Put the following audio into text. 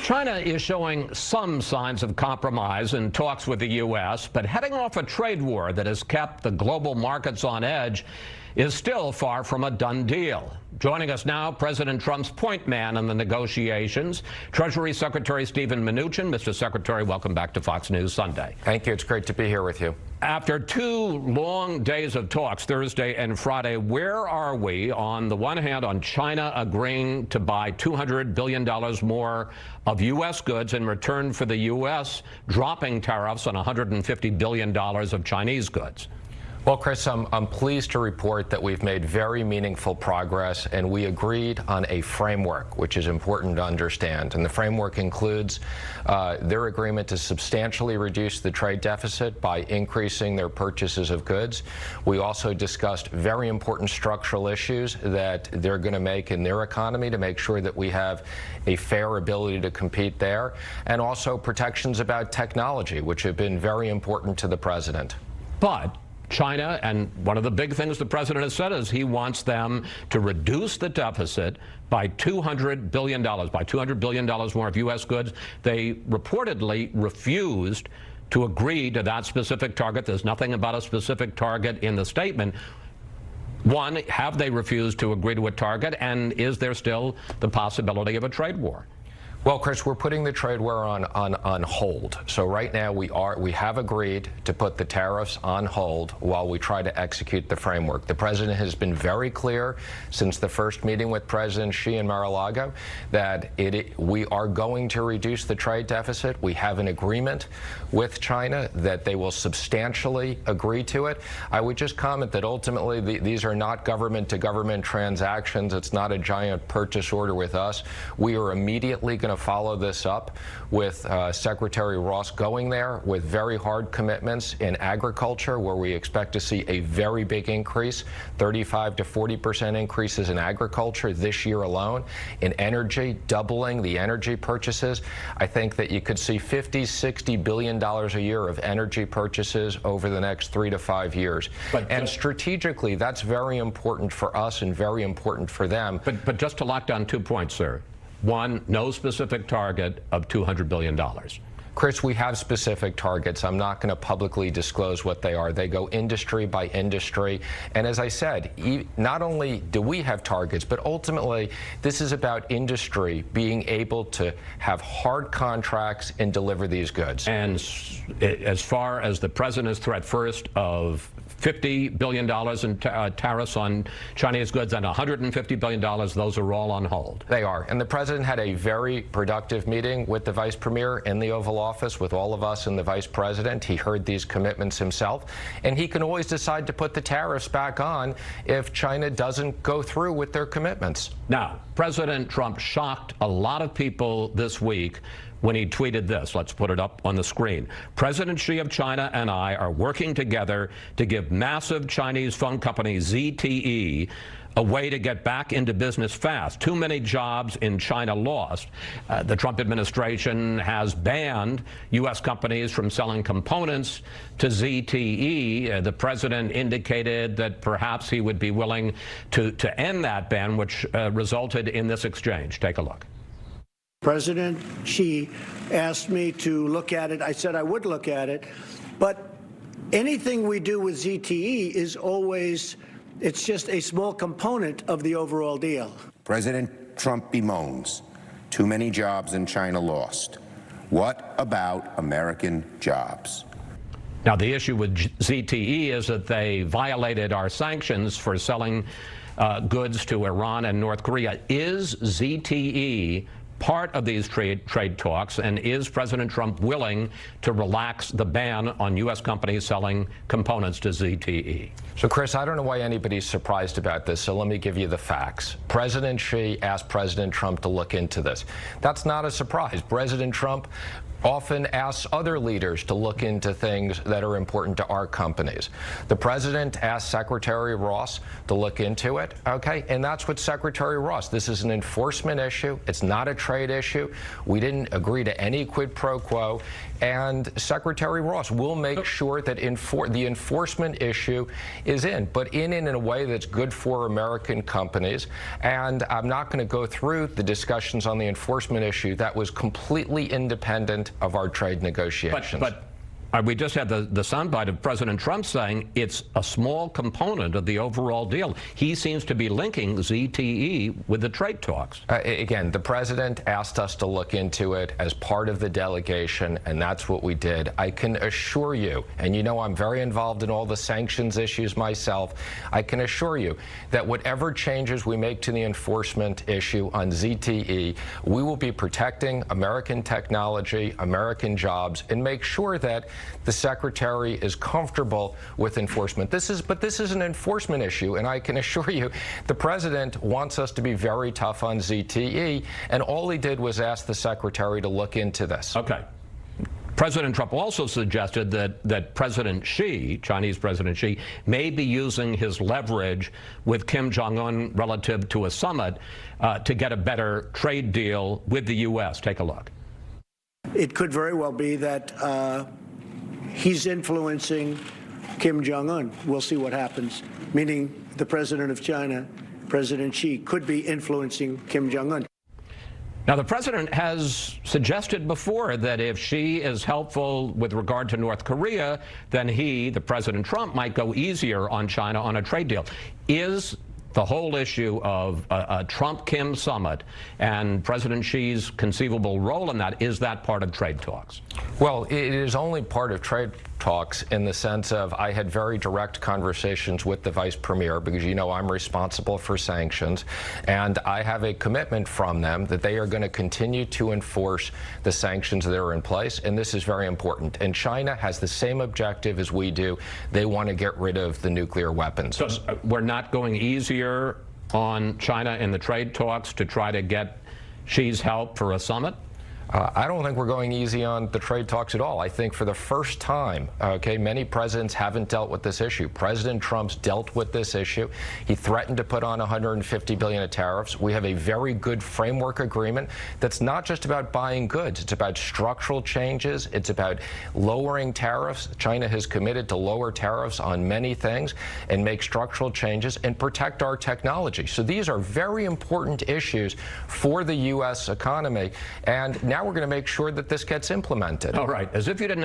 China is showing some signs of compromise in talks with the U.S., but heading off a trade war that has kept the global markets on edge is still far from a done deal. Joining us now, President Trump's point man in the negotiations, Treasury Secretary Steven Mnuchin. Mr. Secretary, welcome back to Fox News Sunday. Thank you. It's great to be here with you. After 2 long days of talks, Thursday and Friday, where are we, on the one hand, on China agreeing to buy $200 billion more of U.S. goods in return for the U.S. dropping tariffs on $150 billion of Chinese goods? Well, Chris, I'm pleased to report that we've made very meaningful progress, and we agreed on a framework, which is important to understand. And the framework includes their agreement to substantially reduce the trade deficit by increasing their purchases of goods. We also discussed very important structural issues that they're going to make in their economy to make sure that we have a fair ability to compete there, and also protections about technology, which have been very important to the president. But China, and one of the big things the president has said is he wants them to reduce the deficit by $200 billion, by $200 billion more of U.S. goods. They reportedly refused to agree to that specific target. There's nothing about a specific target in the statement. One, have they refused to agree to a target, and is there still the possibility of a trade war? Well, Chris, we're putting the trade war on hold. So right now we have agreed to put the tariffs on hold while we try to execute the framework. The president has been very clear since the first meeting with President Xi in Mar-a-Lago that we are going to reduce the trade deficit. We have an agreement with China that they will substantially agree to it. I would just comment that ultimately these are not government-to-government transactions. It's not a giant purchase order with us. We are immediately going to follow this up with Secretary Ross going there with very hard commitments in agriculture, where we expect to see a very big increase, 35% to 40% increases in agriculture this year alone. In energy, doubling the energy purchases. I think that you could see $50–60 billion a year of energy purchases over the next 3 to 5 years. And strategically, that's very important for us and very important for them. But just to lock down 2 points, sir. One, no specific target of $200 billion. Chris, we have specific targets. I'm not going to publicly disclose what they are. They go industry by industry. And as I said, not only do we have targets, but ultimately this is about industry being able to have hard contracts and deliver these goods. And as far as the president's threat first of $50 billion in tariffs on Chinese goods and $150 billion, those are all on hold. They are. And the president had a very productive meeting with the vice premier in the Oval Office with all of us and the vice president. He heard these commitments himself, and he can always decide to put the tariffs back on if China doesn't go through with their commitments. Now, President Trump shocked a lot of people this week when he tweeted this. Let's put it up on the screen. President Xi of China and I are working together to give massive Chinese phone company ZTE a way to get back into business fast. Too many jobs in China lost. The Trump administration has banned U.S. companies from selling components to ZTE. The president indicated that perhaps he would be willing to end that ban, which resulted in this exchange. Take a look. President Xi asked me to look at it. I said I would look at it, but anything we do with ZTE is always, it's just a small component of the overall deal. President Trump bemoans too many jobs in China lost. What about American jobs? Now, the issue with ZTE is that they violated our sanctions for selling goods to Iran and North Korea. Is ZTE part of these trade talks, and is President Trump willing to relax the ban on U.S. companies selling components to ZTE? So, Chris, I don't know why anybody's surprised about this, so let me give you the facts. President Xi asked President Trump to look into this. That's not a surprise. President Trump often asks other leaders to look into things that are important to our companies. The president asked Secretary Ross to look into it, okay? And that's what Secretary Ross, this is an enforcement issue. It's not a trade issue. We didn't agree to any quid pro quo. And Secretary Ross will make sure that the enforcement issue is in, but in a way that's good for American companies. And I'm not going to go through the discussions on the enforcement issue. That was completely independent of our trade negotiations. But we just had the soundbite of President Trump saying it's a small component of the overall deal. He seems to be linking ZTE with the trade talks. Again, the president asked us to look into it as part of the delegation, and that's what we did. I can assure you, and you know I'm very involved in all the sanctions issues myself, I can assure you that whatever changes we make to the enforcement issue on ZTE, we will be protecting American technology, American jobs, and make sure that the secretary is comfortable with enforcement. This is an enforcement issue, and I can assure you the president wants us to be very tough on ZTE, and all he did was ask the secretary to look into this. Okay. President Trump also suggested that President Xi, Chinese President Xi, may be using his leverage with Kim Jong-un relative to a summit to get a better trade deal with the U.S. Take a look. It could very well be that he's influencing Kim Jong-un. We'll see what happens, meaning the president of China, President Xi, could be influencing Kim Jong-un. Now, the president has suggested before that if Xi is helpful with regard to North Korea, then he, the President Trump, might go easier on China on a trade deal. Is the whole issue of a Trump-Kim summit and President Xi's conceivable role in that, is that part of trade talks? Well, it is only part of trade talks in the sense of I had very direct conversations with the vice premier, because you know I'm responsible for sanctions, and I have a commitment from them that they are going to continue to enforce the sanctions that are in place, and this is very important. And China has the same objective as we do. They want to get rid of the nuclear weapons. So we're not going easier on China in the trade talks to try to get Xi's help for a summit? I don't think we're going easy on the trade talks at all. I think for the first time, okay, many presidents haven't dealt with this issue. President Trump's dealt with this issue. He threatened to put on $150 billion of tariffs. We have a very good framework agreement that's not just about buying goods. It's about structural changes. It's about lowering tariffs. China has committed to lower tariffs on many things and make structural changes and protect our technology. So these are very important issues for the U.S. economy. And now we're going to make sure that this gets implemented. All right. As if you didn't